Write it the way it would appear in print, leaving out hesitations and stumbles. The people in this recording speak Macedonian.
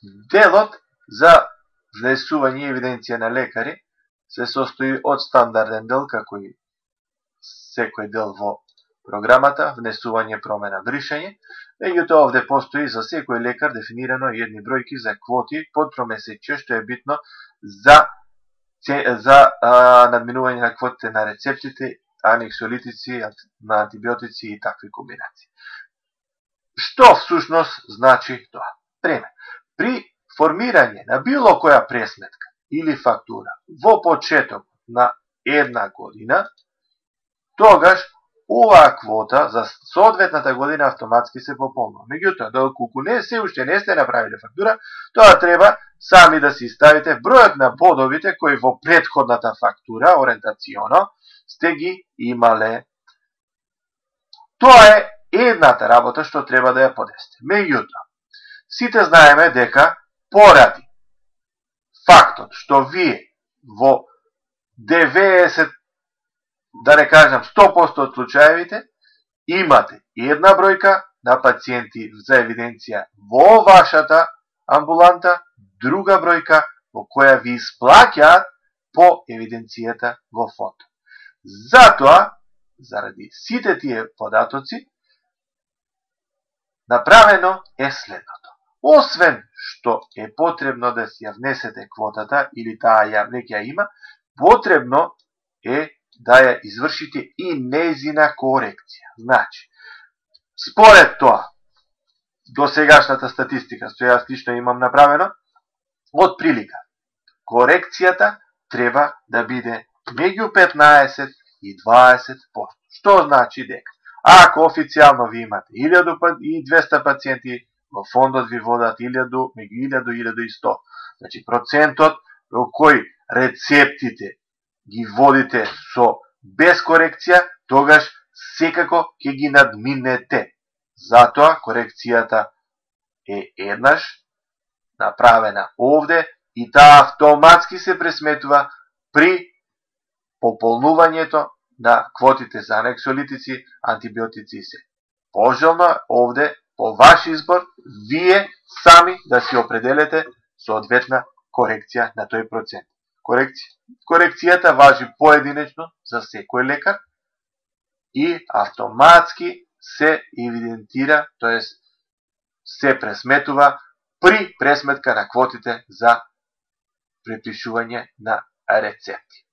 Делот за внесување евиденција на лекари се состои од стандарден дел, како и секој дел во програмата, внесување, промена, бришање. Меѓутоа овде постои за секој лекар дефинирано едни бројки за квоти под промесечје, што е битно за надминување на квотите на рецептите, анексиолитици, на антибиотици и такви комбинации. Што всушност значи тоа? Пример, при формирање на било која пресметка или фактура во почеток на една година, тогаш оваа квота за соодветната година автоматски се пополнува. Меѓутоа, доколку се уште не сте направиле фактура, тоа треба сами да си ставите бројот на бодовите кои во претходната фактура, ориентационо, сте ги имале. Тоа е едната работа што треба да ја подесте. Меѓутоа, сите знаеме дека поради фактот што вие во 90, да не кажам 100% од случаевите, имате една бројка на пациенти за евиденција во вашата амбуланта, друга бројка во која ви исплаќаат по евиденцијата во фото. Затоа, заради сите тие податоци, направено е следното. Освен што е потребно да си ја внесете квотата или таа ја веќе ја има, потребно е да ја извршите и нејзина корекција. Значи, според тоа, до сегашната статистика, што јас лично имам направено, од прилика, корекцијата треба да биде меѓу 15 и 20%. Што значи дека? Ако официјално ви имате 1200 пациенти, во фондот ви водат 1000, меѓу 1000 и 1100. Значи, процентот во кој рецептите ги водите со без корекција, тогаш секако ќе ги надминете. Затоа корекцијата е еднаш направена овде и таа автоматски се пресметува при пополнувањето на квотите за анексиолитици, антибиотици и се. Пожелно овде, по ваш избор, вие сами да си определете соодветна корекција на тој процент. Корекцијата важи поединечно за секој лекар и автоматски се евидентира, т.е. се пресметува при пресметка на квотите за препишување на рецепти.